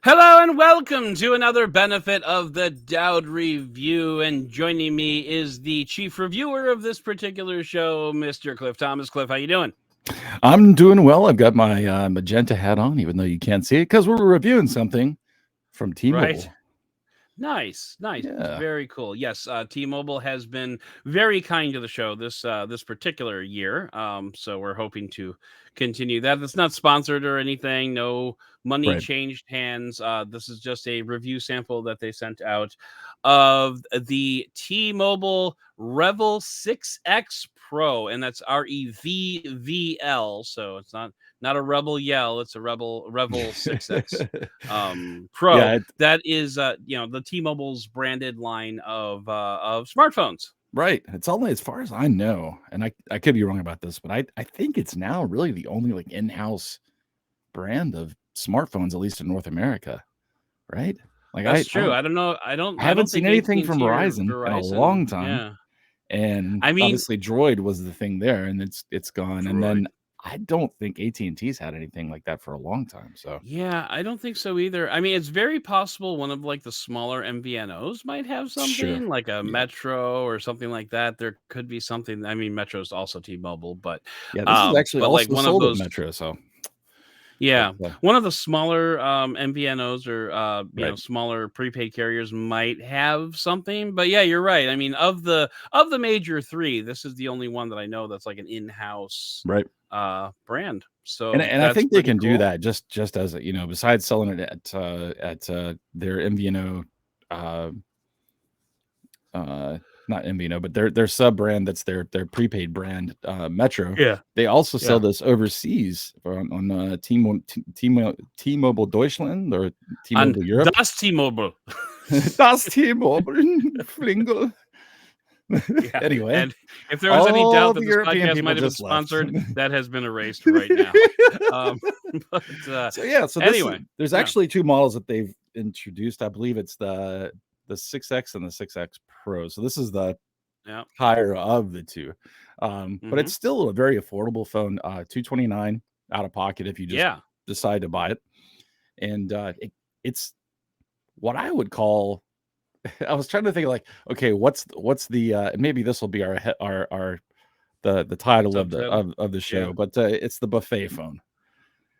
Hello and welcome to another benefit of the Doud Review. And joining me is the chief reviewer of this particular show, Mr. Cliff Thomas. Cliff, how you doing? I'm doing well. I've got my magenta hat on, even though you can't see it, because we're reviewing something from T-Mobile. Right. Nice. Yeah, Very cool. Yes, T-Mobile has been very kind to the show this particular year. So we're hoping to continue that. It's not sponsored or anything. No money right. changed hands. This is just a review sample that they sent out of the T-Mobile REVVL 6X Pro, and that's REVVL. So it's not a Rebel Yell. It's a REVVL 6X Pro. Yeah, That is the T-Mobile's branded line of smartphones. right. It's only, as far as I know, and I could be wrong about this, but I think it's now really the only like in-house brand of smartphones, at least in North America, right? Like That's true. I don't know. I haven't don't seen think anything from AT&T or Verizon in a Verizon. long time. Yeah. And I mean, obviously Droid was the thing there, and it's gone. And Droid. then I don't think AT&T's had anything like that for a long time. So Yeah, I don't think so either. I mean, it's very possible one of like the smaller MVNOs might have sure. something like a Yeah. Metro or something like that. There could be something. I mean, Metro's also T-Mobile, Yeah, this is actually but like also one of sold at those. Metro, so but, Yeah, one of the smaller MVNOs or right. smaller prepaid carriers might have something, but yeah, you're right. I mean, of the major three, this is the only one that I know that's like an in-house Right. brand. And So and I that's think they pretty can do cool. that just as a, besides selling it at their MVNO uh not MVNO, but their sub brand that's their prepaid brand, Metro. Yeah, They also sell yeah. this overseas on T-Mobile Deutschland or And T-Mobile Europe. das T-Mobile. Das T-Mobile Flingle. Yeah, Anyway, and if there was any doubt all that the this European podcast might people have been just left. sponsored, that has been erased right now. Um, but So yeah, so anyway, there's yeah, actually two models that they've introduced. I believe it's the 6X and the 6X Pro. So this is the yeah, higher of the two. But hmm it's still a very affordable phone, 229 out of pocket if you just yeah, decide to buy it. And it's what I would call I was trying to think like, okay, what's the maybe this will be our the title of the subtitle. of the Yeah. show, but it's the buffet phone.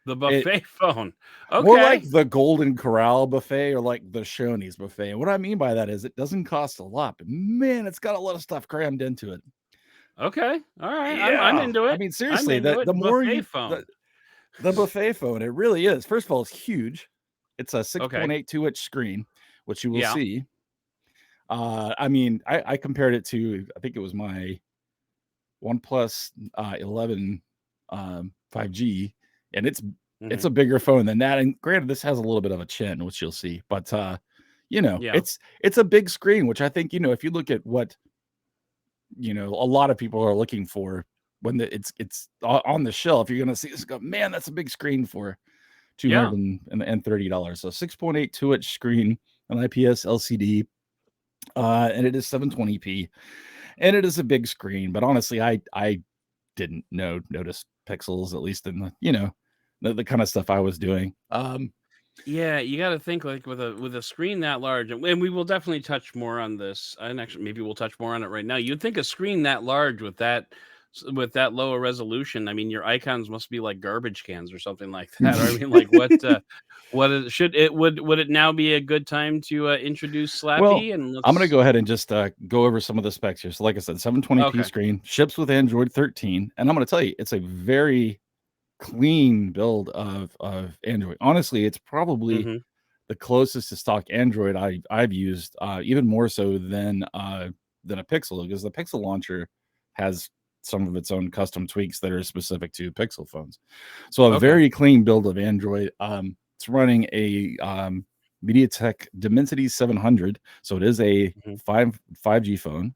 The It buffet phone. More like Okay. the Golden Corral buffet or like the Shoney's buffet. And what I mean by that is it doesn't cost a lot, but man, it's got a lot of stuff crammed into it. Okay. All right. I'm Yeah. into I it. mean, I'm seriously, into the it. more Buffet you phone. the buffet phone, it really is. First of all, it's huge. It's a Okay. 6.82-inch screen, which you will Yeah. see. I mean, I compared it to, I think it was my OnePlus 11 5G, and it's hmm a bigger phone than that. And granted, this has a little bit of a chin, which you'll see, but Yeah. it's a big screen, which I think, if you look at what a lot of people are looking for when it's on the shelf, you're gonna see this. Go, man, that's a big screen for Yeah. $230. So 6.82-inch screen, an IPS LCD, and it is 720p, and it is a big screen. But honestly, I didn't notice pixels, at least in the kind of stuff I was doing. Yeah, you got to think like with a screen that large, and we will definitely touch more on this. And actually, maybe we'll touch more on it right now. You'd think a screen that large with that lower resolution. I mean, your icons must be like garbage cans or something like that. Or I mean, like should it would it now be a good time to introduce Well, Slappy and I'm gonna let's go ahead and just go over some of the specs here. So, like I said, 720p okay. screen, ships with Android 13, and I'm gonna tell you, it's a very clean build of Android. Honestly, it's probably hmm the closest to stock Android I've used, even more so than a Pixel, because the Pixel launcher has some of its own custom tweaks that are specific to Pixel phones. So a Okay. very clean build of Android. It's running a MediaTek Dimensity 700, so it is a hmm 5G phone.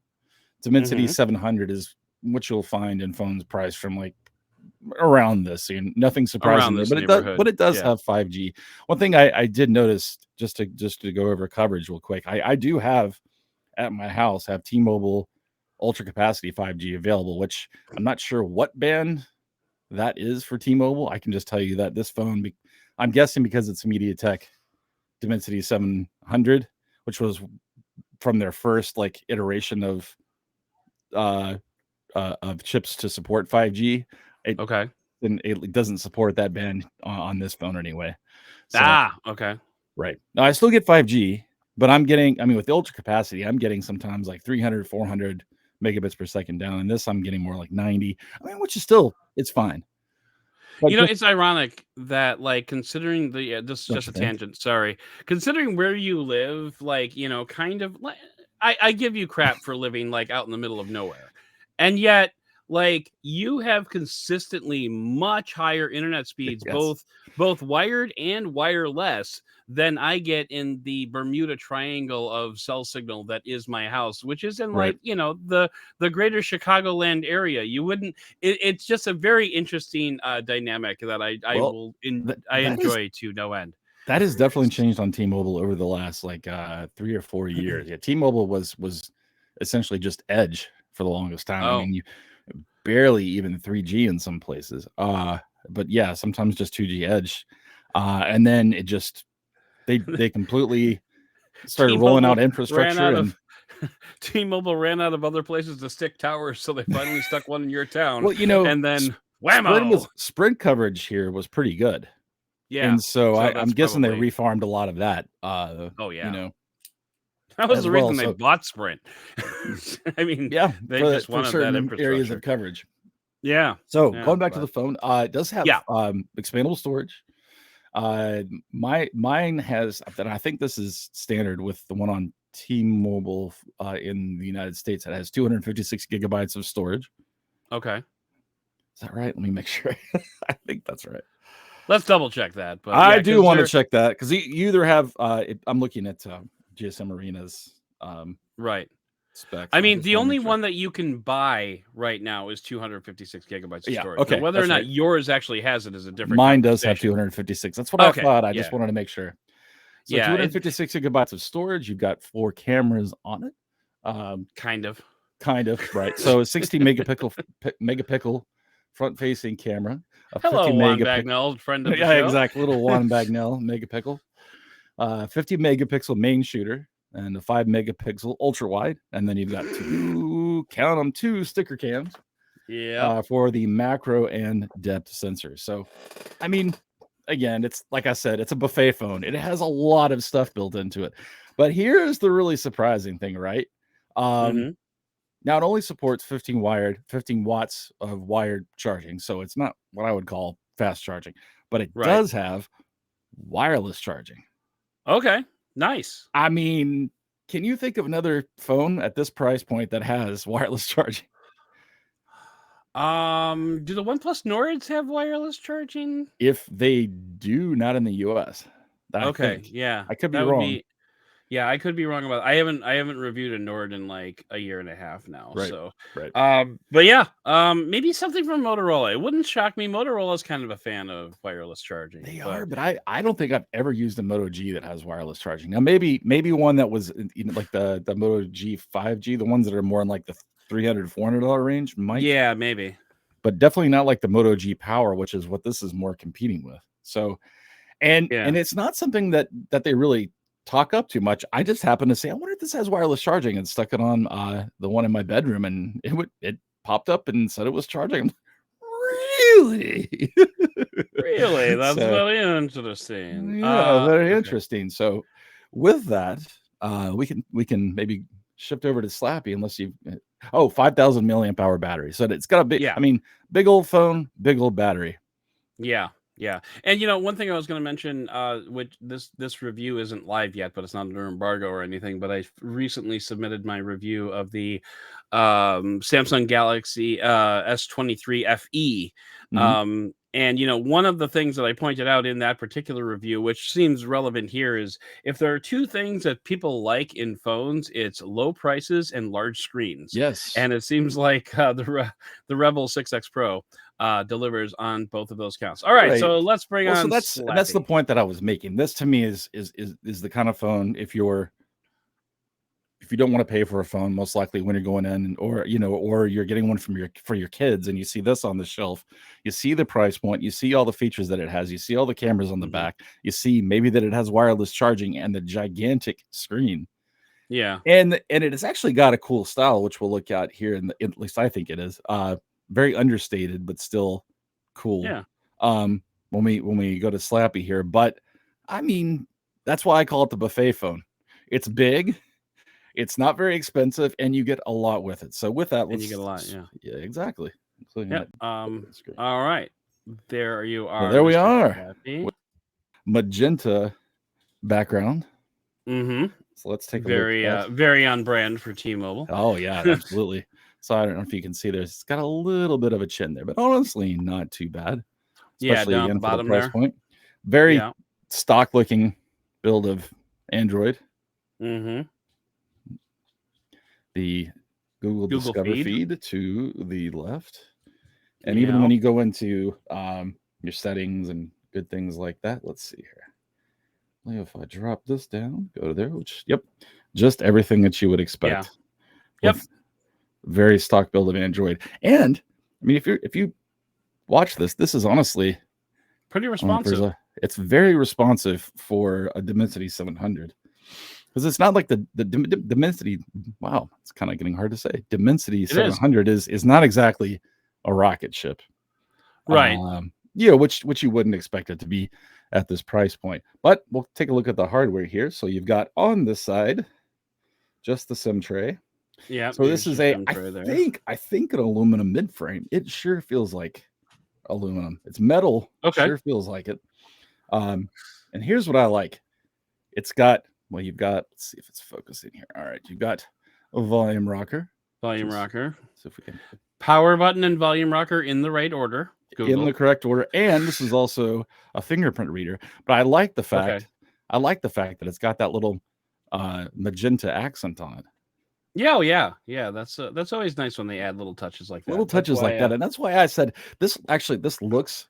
Dimensity hmm 700 is what you'll find in phones priced from like around this. So nothing Around surprising there, this but neighborhood. it does Yeah. have 5G. One thing I did notice, just to go over coverage real quick, I do have at my house have T-Mobile Ultra Capacity 5G available, which I'm not sure what band that is for T-Mobile. I can just tell you that this phone, I'm guessing because it's MediaTek Dimensity 700, which was from their first like iteration of chips to support 5G. It Okay. and it doesn't support that band on this phone anyway. So Okay. right now, I still get 5G, but I'm getting. I mean, with the ultra capacity, I'm getting sometimes like 300, 400 megabits per second down. And this, I'm getting more like 90. I mean, which is still it's fine. But You know, just it's ironic that, like, considering this is don't just you a think? tangent, sorry. Considering where you live, like, kind of like I give you crap for living like out in the middle of nowhere. And yet, like, you have consistently much higher internet speeds, Yes. both wired and wireless, than I get in the Bermuda Triangle of cell signal that is my house, which is in Right. like, the greater Chicagoland area. You wouldn't it's just a very interesting dynamic that I Well, will that I that is enjoy to no end. that has definitely changed on T-Mobile over the last like 3 or 4 years. Yeah, T-Mobile was essentially just edge for the longest time. I Oh, mean, you barely even 3G in some places. But yeah, sometimes just 2G edge. And then it just they completely started rolling out T-Mobile ran infrastructure out and of T-Mobile ran out of other places to stick towers, so they finally stuck one in your town, well, you know, and then Sprint whammo. was Sprint coverage here was pretty good. Yeah, And so so I'm that's guessing they probably refarmed a lot of that, oh you yeah. know, That was as the well. reason they So bought Sprint. I mean, yeah, they just for wanted that certain areas of infrastructure. coverage. Yeah, So yeah, going back to the but phone, it does have yeah, expandable storage. Mine has, and I think this is standard with the one on T-Mobile in the United States. It has 256 gigabytes of storage. okay. Is that right? Let me make sure. I think that's right. Let's double check that, but I yeah, do because want to they're check that because you either have. I'm looking at GSM Arena's right. specs, I and I mean, just the want to make only sure. one that you can buy right now is 256 gigabytes of Yeah. storage. Now, Okay, whether or that's not right. yours actually has it is a different Mine does have conversation. 256. That's what I Okay, thought. I just yeah, wanted to make sure. So yeah, 256 gigabytes of storage. You've got 4 cameras on it. kind of. Kind of right. So a 60 megapixel front facing camera, a 50 Hello, Juan megapixel. Bagnell, friend of the Yeah, show. exactly. Little Juan Bagnell megapixel, 50 megapixel main shooter, and a 5 megapixel ultra wide. And then you've got count them, 2 sticker cams Yep. for the macro and depth sensors. So, I mean, again, it's like I said, it's a buffet phone. It has a lot of stuff built into it. But here's the really surprising thing, right? Um, Mm-hmm. Now it only supports 15 watts of wired charging, so it's not what I would call fast charging, but it Right. does have wireless charging. Okay. Nice. I mean, can you think of another phone at this price point that has wireless charging? Do the OnePlus Nords have wireless charging? If they do, not in the US, I Okay, think. yeah, I could be that would wrong. be. Yeah, I could be wrong about. I haven't reviewed a Nord in like a year and a half now. Right. So, Right. but yeah, maybe something from Motorola. It wouldn't shock me. Motorola's kind of a fan of wireless charging. They But are, but I don't think I've ever used a Moto G that has wireless charging. Now maybe one that was like the Moto G 5G, the ones that are more in like the $300-$400 range might, yeah, maybe. but definitely not like the Moto G Power, which is what this is more competing with. So and Yeah. it's not something that they really talk up too much. I just happened to say, I wonder if this has wireless charging, and stuck it on the one in my bedroom, and it popped up and said it was charging. Really? Really, that's So very interesting. yeah, very Okay. interesting. So with that, we can maybe shift over to Slappy unless you 5,000 milliamp hour battery. So it's got a big, Yeah. I mean, big old phone, big old battery. Yeah, yeah. And one thing I was going to mention, which this review isn't live yet, but it's not under embargo or anything. But I recently submitted my review of the Samsung Galaxy S23 FE. Mhm. And one of the things that I pointed out in that particular review, which seems relevant here, is if there are two things that people like in phones, it's low prices and large screens. Yes. And it seems like the Rebel 6X Pro delivers on both of those counts. All right, Right. so let's bring Well, so on that's the Slappy. point that I was making. This to me is the kind of phone, if you're if you don't want to pay for a phone, most likely when you're going in, or or you're getting one for your kids, and you see this on the shelf, you see the price point, you see all the features that it has, you see all the cameras on the Mhm. back, you see maybe that it has wireless charging and the gigantic screen, Yeah. and it has actually got a cool style, which we'll look at here. At least I think it is very understated, but still cool. Yeah. When we go to Slappy here, but I mean, that's why I call it the buffet phone. It's big, it's not very expensive, and you get a lot with it. So with that, And you get a lot, yeah. yeah, exactly, including Yep. that screen. All right. There you So are, there we Mr. are Slappy. with magenta background. Mhm. So let's take a look at. Very on brand for T-Mobile. Oh yeah, absolutely. So I don't know if you can see there's it's got a little bit of a chin there, but honestly, not too bad. Yeah, Especially down at the again for the bottom price there. point. Very Yeah. stock looking build of Android. Mhm. The Google Google Discover feed. feed to the left. And even when Yeah. you go into your settings and good things like that, let's see here. If I drop this down, go to there, which yep, just everything that you would Yeah. expect Yep. with very stock build of Android. And I mean, if you watch this, this is honestly Pretty I don't know if responsive. it's very responsive for a Dimensity 700 because it's not like the Dimensity. Wow, it's kind of getting hard to say. Dimensity It is. 700 is not exactly a rocket ship. Right. Which you wouldn't expect it to be at this price point. But we'll take a look at the hardware here. So you've got on this side just the SIM tray. Yep. So this Here's is your SIM tray there. I think an aluminum mid frame. It sure feels like aluminum. It's metal. Okay. Sure feels like it. And here's what I like. It's got you've got. Let's see if it's focusing here. All right, you've got a volume rocker. Volume rocker. See if we can Power button and volume rocker in the right order. in Google. the correct order. And this is also a fingerprint reader. But I like the fact that it's got that little magenta accent on it. Yeah, yeah, yeah. That's always nice when they add little touches like that. Little touches like that, and that's why I said this. Actually, this looks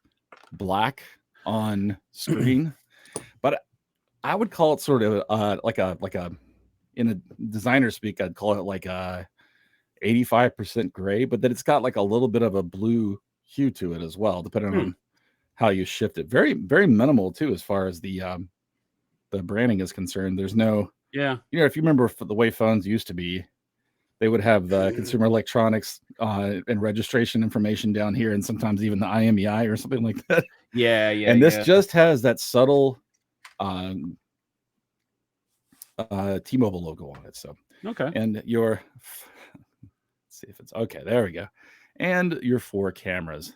black on screen, but I would call it sort of like a in a designer speak, I'd call it like a 85% gray, but then it's got like a little bit of a blue hue to it as well, depending on how you shift it. Very, very minimal too, as far as the branding is concerned. There's no, if you remember the way phones used to be, they would have the consumer electronics and registration information down here, and sometimes even the IMEI or something like that. Yeah. And this just has that subtle T-Mobile logo on it. So okay. and let's see if it's okay. There we go. And your 4 cameras,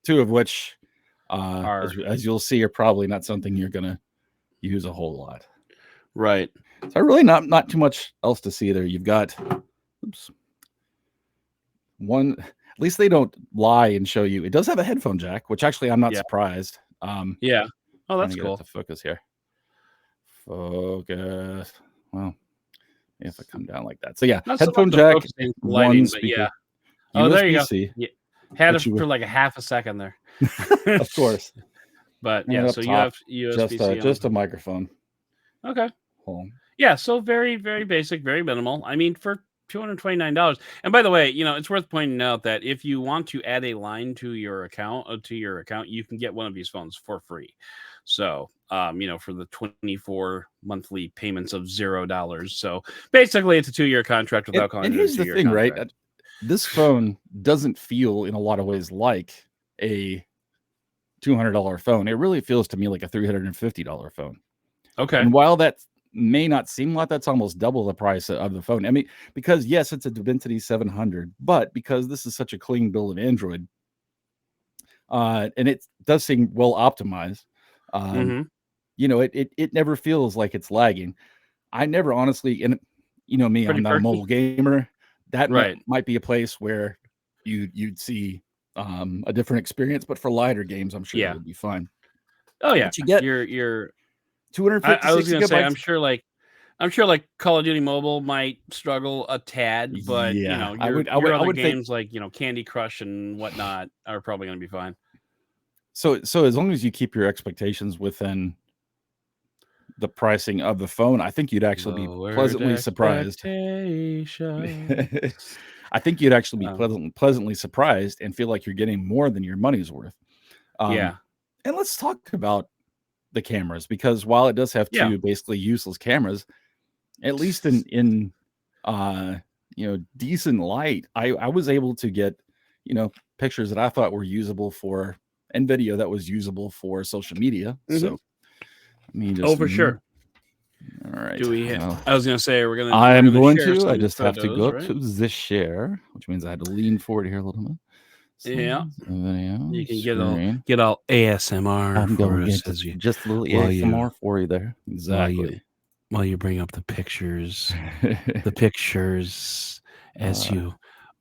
two of which, as you'll see, are probably not something you're gonna use a whole lot. Right. So really not too much else to see there. You've got one. At least they don't lie and show you. It does have a headphone jack, which actually I'm not surprised. Yeah. Oh, that's cool. cool. To focus here. Focus. Well, if I come down like that. So yeah, not headphone so jack, lighting, one speaker. Yeah. Oh, there you go. USB-C. Yeah. Had it for like a half a second there. Of course. But yeah, so you have USB-C just a microphone. Okay. Yeah, so very, very basic, very minimal. I mean, for $229. And by the way, it's worth pointing out that if you want to add a line to your account, you can get one of these phones for free. So, for the 24 monthly payments of $0. So basically, it's a 2-year contract without calling it a 2-year contract. And here's the thing, right? This phone doesn't feel in a lot of ways like a $200 phone. It really feels to me like a $350 phone. Okay. And while that may not seem like that's almost double the price of the phone. I mean, because yes, it's a Dimensity 700, but because this is such a clean build of Android, and it does seem well optimized, it never feels like it's lagging. I never honestly, and me, I'm not a mobile gamer. That might be a place where you'd see a different experience, but for lighter games, I'm sure it would be fine. Oh yeah, but you get your 256 I was gonna gigabytes. say, I'm sure like Call of Duty Mobile might struggle a tad, but your other games like Candy Crush and whatnot are probably gonna be fine. So as long as you keep your expectations within the pricing of the phone, I think you'd actually be Lowered pleasantly surprised. expectations. I think you'd actually be Um, pleasantly surprised and feel like you're getting more than your money's worth. yeah. And let's talk about the cameras, because while it does have Yeah. two basically useless cameras, at least in decent light, I was able to get pictures that I thought were usable for, and video that was usable for social media. Mhm. So let me Oh, just for sure. all right. Do we? Well, I was gonna say we're I'm gonna going share to. I some just have to photos, go right? to the share, which means I had to lean forward here a little bit. Yeah. Slides, video, You can screen. get all ASMR I'm for going to us get as you just a little while you ASMR for you there. while you Exactly. while you bring up the pictures as uh, you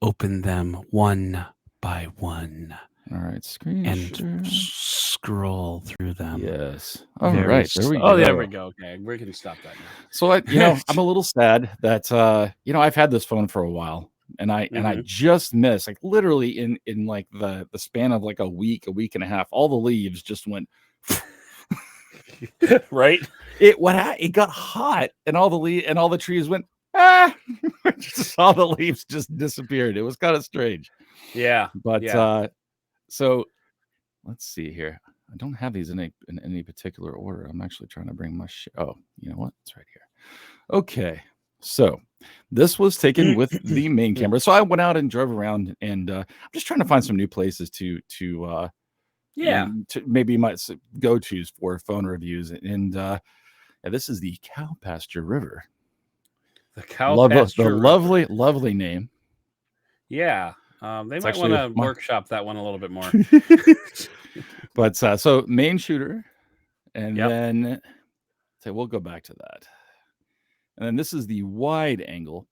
open them one by one all right, screen and share. scroll through them. Yes. All right, there we Oh, there we go. go. Okay, we can stop that now. So I'm a little sad that I've had this phone for a while, and I just missed, like, literally in like the span of like a week and a half, all the leaves just went right. it got hot, and all the trees went just all the leaves just disappeared. It was kind of strange. Yeah. But Yeah. so let's see here. I don't have these in any particular order. I'm actually trying to bring my oh, you know what? It's right here. Okay. So this was taken with the main camera. So I went out and drove around, and I'm just trying to find some new places to Yeah. to maybe my go-tos for phone reviews. And this is the Cow Pasture River. The Cow Pasture River. Lovely name. Yeah. They might want to workshop that one a little bit more. But so main shooter, and Yep. then we'll go back to that. And then this is the wide angle.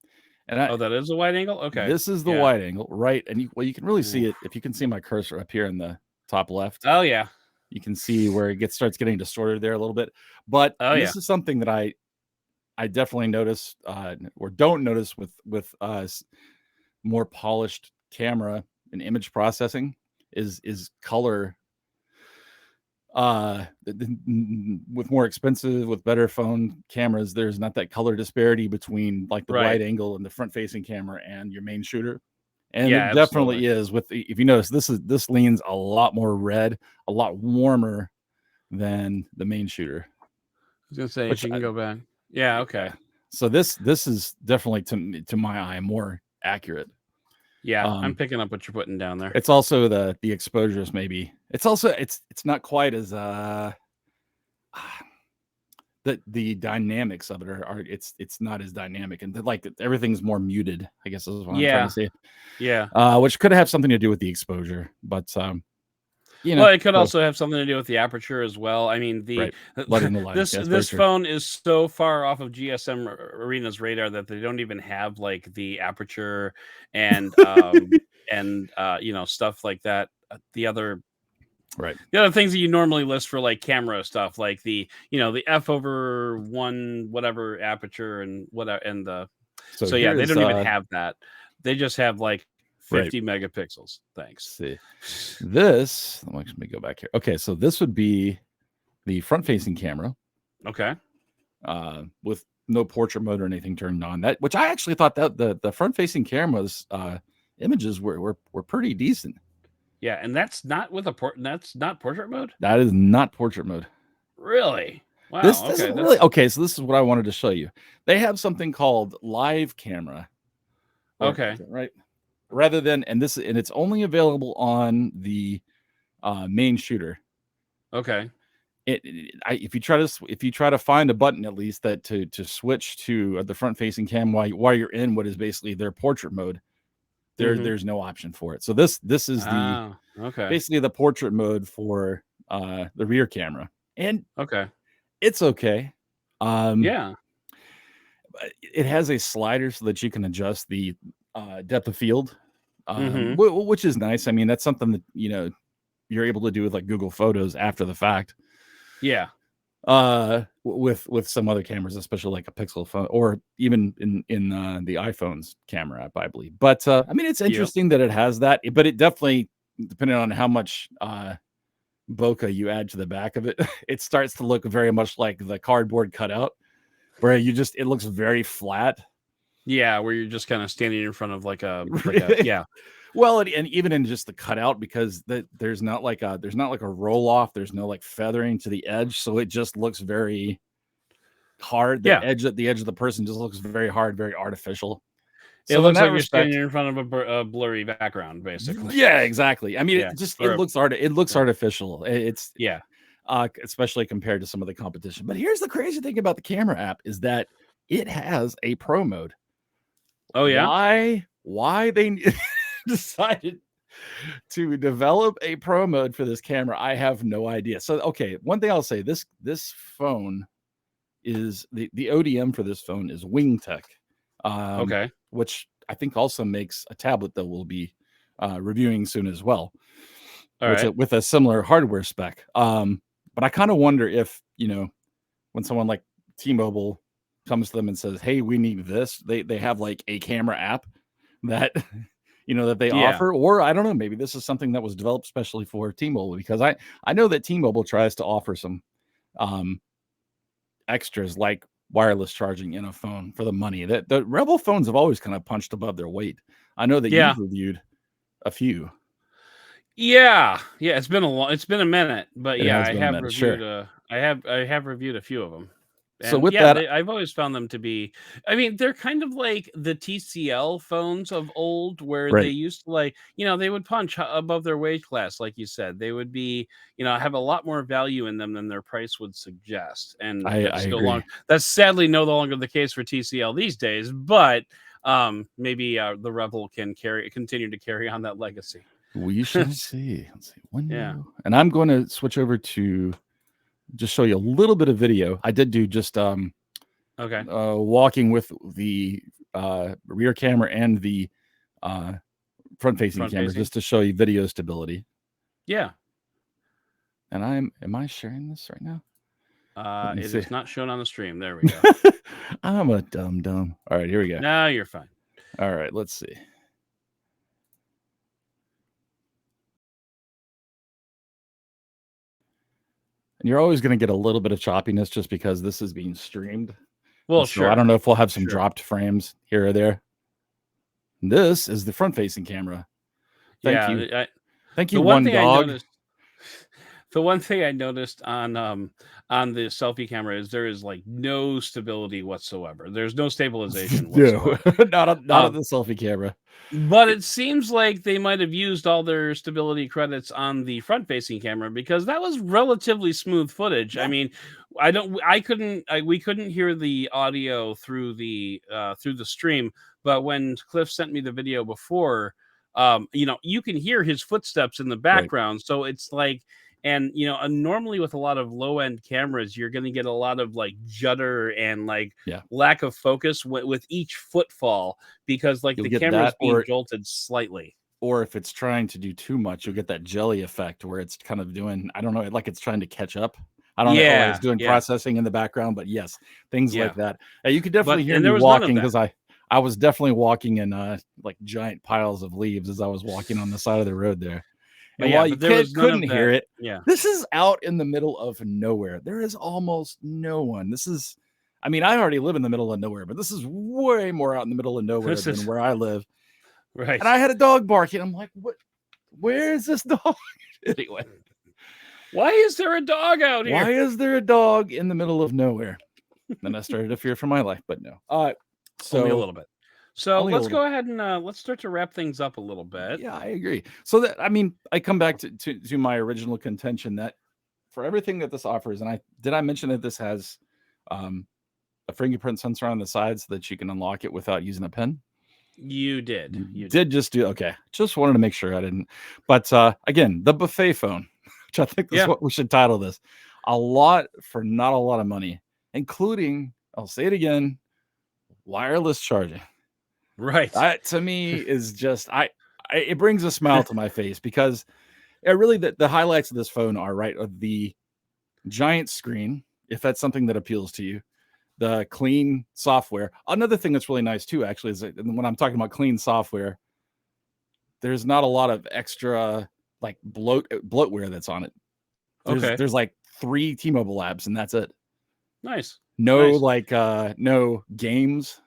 And that is a wide angle? Okay. This is the wide angle, right? And you can really see it if you can see my cursor up here in the top left. Oh yeah. You can see where it starts getting distorted there a little bit. But this is something that I definitely notice or don't notice with more polished camera and image processing is color. With more expensive, with better phone cameras, there's not that color disparity between like the wide angle and the front facing camera and your main shooter. And it definitely is with if you notice, this leans a lot more red, a lot warmer than the main shooter. I was gonna say, if you can go back. Yeah, okay. So this is definitely to my eye more accurate. Yeah, I'm picking up what you're putting down there. It's also the exposures, maybe. It's also it's not quite as the dynamics of it are it's not as dynamic, and like everything's more muted, I guess is what I'm trying to say. Yeah. Which could have something to do with the exposure, but well, it could also have something to do with the aperture as well. I mean, letting the light. this phone is so far off of GSM Arena's radar that they don't even have like the aperture and stuff like that. The other things that you normally list for like camera stuff, like the f/1 whatever aperture and whatever, and so yeah, they don't even have that. They just have like 50 megapixels. Thanks. Let's see. This, let me go back here. Okay, so this would be the front-facing camera. Okay. With no portrait mode or anything turned on. That, which I actually thought that the front-facing camera's images were pretty decent. Yeah, and that's not with that's not portrait mode? That is not portrait mode. Really? Wow. This isn't really okay. So this is what I wanted to show you. They have something called live camera. Okay. Right. Rather than, and it's only available on the main shooter. Okay. If you try to find a button at least that to switch to the front facing cam while you're in what is basically their portrait mode, there's no option for it. So this is the basically the portrait mode for the rear camera, and it's okay. Yeah. It has a slider so that you can adjust the depth of field, which is nice. I mean, that's something that you're able to do with like Google Photos after the fact. Yeah. With some other cameras, especially like a Pixel phone or even in the iPhone's camera app, I believe. But I mean, it's interesting that it has that, but it definitely, depending on how much bokeh you add to the back of it, it starts to look very much like the cardboard cutout, where it looks very flat. Yeah, where you're just kind of standing in front of like a yeah. Well, and even in just the cutout, because there's not like a roll off, there's no like feathering to the edge, so it just looks very hard. Yeah. The edge of the person just looks very hard, very artificial. It So in looks that like you're respect, standing in front of a blurry background, basically. yeah, exactly. I mean, Yeah. it looks it looks Yeah. artificial. It's Yeah. especially compared to some of the competition. But here's the crazy thing about the camera app is that it has a pro mode. Oh yeah. Why they decided to develop a pro mode for this camera, I have no idea. So, okay, one thing I'll say, this phone is the ODM for this phone is WingTech, Okay. which I think also makes a tablet that we'll be reviewing soon as well, All right. with a similar hardware spec. But I kind of wonder if, when someone like T-Mobile comes to them and says, "Hey, we need this," they have like a camera app that that they Yeah. offer, or I don't know, maybe this is something that was developed specially for T-Mobile, because I know that T-Mobile tries to offer some extras like wireless charging in a phone for the money. That the Rebel phones have always kind of punched above their weight. I know that Yeah. you've reviewed a few. Yeah. Yeah. It's been a minute, but It yeah, has been a minute, sure. I have reviewed a few of them. So And with yeah, that, I've always found them to be, I mean, they're kind of like the TCL phones of old, where they right, used to like, they would punch above their weight class, like you said. They would be, have a lot more value in them than their price would suggest. And I agree. that's sadly no longer the case for TCL these days, but maybe the Rebel can continue to carry on that legacy. We shall see. Let's see, Yeah. window, and I'm going to switch over to just show you a little bit of video. I did do just Okay. walking with the rear camera and the front facing Front camera, facing. just to show you video stability. Yeah. And am I sharing this right now? Let me It see. is not shown on the stream. There we go. I'm a dumb. All right, here we go. No, you're fine. All right, let's see. And you're always going to get a little bit of choppiness just because this is being streamed. Well, So I don't sure. know if we'll have some Sure. dropped frames here or there. This is the front facing camera. Thank you. Thank you, The one one thing I dog. noticed the one thing I noticed on the selfie camera is there is like no stability whatsoever. There's no stabilization No, whatsoever. not on Um, the selfie camera. but it seems like they might have used all their stability credits on the front-facing camera, because that was relatively smooth footage. I Yeah. mean, we couldn't hear the audio through the stream, but when Cliff sent me the video before, you can hear his footsteps in the Right. background. So it's like, and normally with a lot of low-end cameras, you're going to get a lot of like judder and like Yeah. lack of focus with each footfall, because like You'll the get camera is that, being jolted slightly. or if it's trying to do too much, you'll get that jelly effect where it's kind of doing, I don't know, like it's trying to catch up. I don't know, or it's Yeah, doing yeah, processing in the background, but yes, things like yeah. that. You could definitely hear And me there was none of walking, that. because I was definitely walking in like giant piles of leaves as I was walking on the side of the road there. But And yeah, while you but there was none couldn't of hear that. it, Yeah. this is out in the middle of nowhere. There is almost no one. I mean, I already live in the middle of nowhere, but this is way more out in the middle of nowhere This than is where I live. right. And I had a dog barking. I'm like, what? Where is this dog? Anyway, Why is there a dog out here? why is there a dog in the middle of nowhere? Then I started to fear for my life, but no. So Only a little bit. So only a let's little. go ahead and let's start to wrap things up a little bit. Yeah, I agree. So that, I mean, I come back to my original contention that for everything that this offers, and I mention that this has a fingerprint sensor on the side so that you can unlock it without using a pen? You did. You did just do okay. Just wanted to make sure I didn't. But again, the buffet phone, which I think is what we should title this. A lot for not a lot of money, including, I'll say it again, wireless charging. Right. That to me is just it brings a smile to my face, because really the highlights of this phone are the giant screen, if that's something that appeals to you. The clean software. Another thing that's really nice too, actually, is that when I'm talking about clean software, there's not a lot of extra like bloatware that's on it. Okay. There's like 3 T-Mobile apps, and that's it. Nice. No, Nice. like, no games.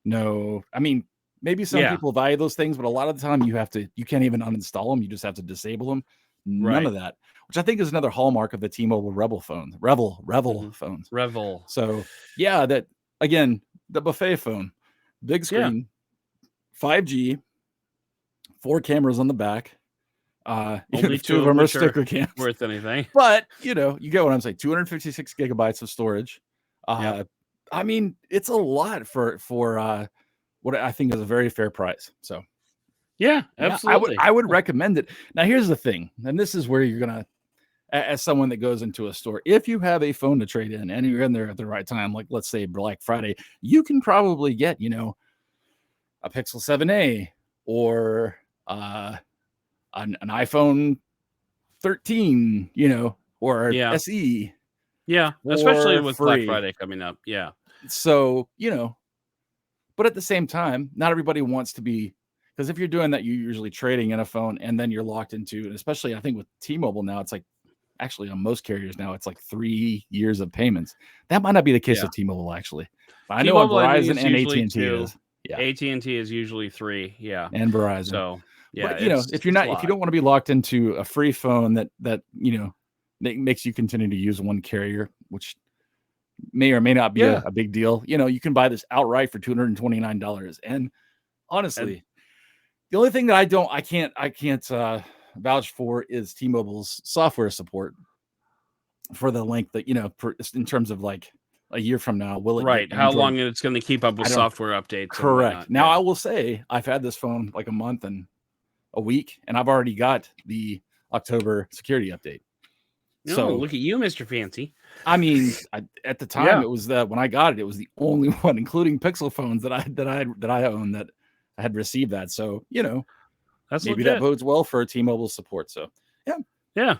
No, I mean, maybe some Yeah. people value those things, but a lot of the time you can't even uninstall them. You just have to disable them. None Right. of that, which I think is another hallmark of the T-Mobile REVVL phones. Revel. So yeah, that again, the buffet phone, big Yeah. screen, 5G, 4 cameras on the back. Only 2 two of of them are which are sticker cams, worth anything. but you get what I'm saying. 256 gigabytes of storage. Yep. I mean, it's a lot for what I think is a very fair price. So Yeah, yeah, absolutely. I would recommend it. Now here's the thing, and this is where you're gonna, as someone that goes into a store, if you have a phone to trade in and you're in there at the right time, like let's say Black Friday, you can probably get a Pixel 7a or an iPhone 13, or Yeah. SE Yeah. Especially for with Black free. Friday coming up. Yeah. So, but at the same time, not everybody wants to be, because if you're doing that, you're usually trading in a phone and then you're locked into, and especially I think with T-Mobile now, it's like actually on most carriers now, it's like 3 years of payments. That might not be the case Yeah. with T-Mobile actually. But I know on T-Mobile, I think, Verizon is and usually AT&T it 2. is. Yeah. AT&T is usually 3. Yeah. And Verizon. So, yeah, But it's if it's a if you lot. don't want to be locked into a free phone that makes you continue to use one carrier, which may or may not be Yeah. a big deal. You can buy this outright for $229. And And honestly, the only thing that I can't vouch for is T-Mobile's software support for the length that, in terms of like a year from now, will it get right, how Android? long it's gonna keep up with I don't software updates and correct. whatnot. Now Yeah. I will say I've had this phone like a month and a week, and I've already got the October security update. No, So look at you, Mr. Fancy. I mean, at the time, Yeah. it was when I got it, it was the only one, including Pixel phones that I own, that I had received that. So That's maybe that legit. bodes well for T-Mobile support. So yeah, Yeah.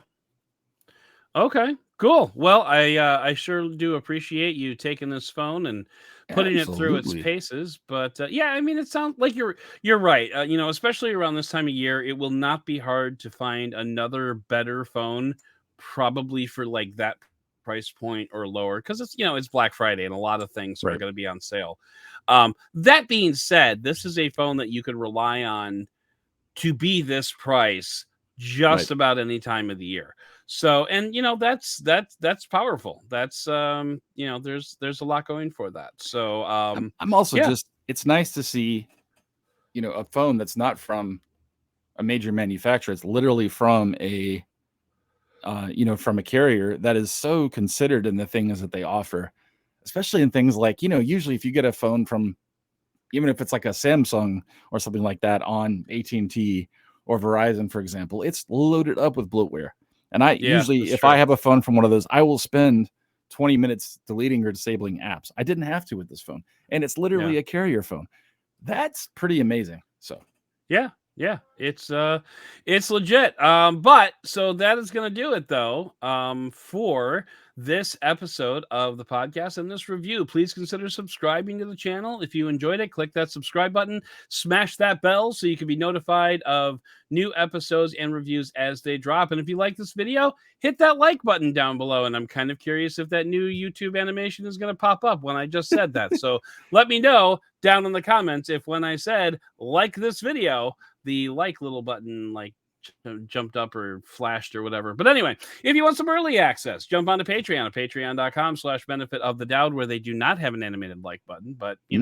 Okay, cool. Well, I sure do appreciate you taking this phone and putting it through its absolutely paces. But yeah, I mean, it sounds like you're right. Especially around this time of year, it will not be hard to find another better phone, probably for like that price point or lower, because it's Black Friday and a lot of things are right. going to be on sale. That being said, this is a phone that you could rely on to be this price Right. just about any time of the year. So, and that's powerful. That's there's a lot going for that. So, I'm also yeah, just, it's nice to see a phone that's not from a major manufacturer. It's literally from from a carrier that is so considered in the things that they offer, especially in things like, usually if you get a phone from, even if it's like a Samsung or something like that on AT&T or Verizon, for example, it's loaded up with bloatware. And I yeah, usually, that's if I true. have a phone from one of those, I will spend 20 minutes deleting or disabling apps. I didn't have to with this phone. And it's Yeah. literally a carrier phone. That's pretty amazing. So Yeah, yeah, it's legit. But so that is gonna do it though. For this episode of the podcast and this review, please consider subscribing to the channel. If you enjoyed it, click that subscribe button, smash that bell so you can be notified of new episodes and reviews as they drop. And if you like this video, hit that like button down below. And I'm kind of curious if that new YouTube animation is gonna pop up when I just said that. So let me know down in the comments if when I said like this video, the like little button jumped up or flashed or whatever. But anyway, if you want some early access, jump onto Patreon at patreon.com/benefit of the Doud, where they do not have an animated like button, but hey,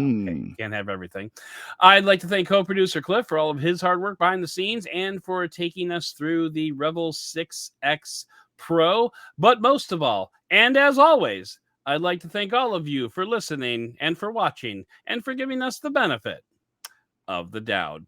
can't have everything. I'd like to thank co-producer Cliff for all of his hard work behind the scenes and for taking us through the REVVL 6X Pro. But most of all, and as always, I'd like to thank all of you for listening and for watching and for giving us the benefit of the Doud.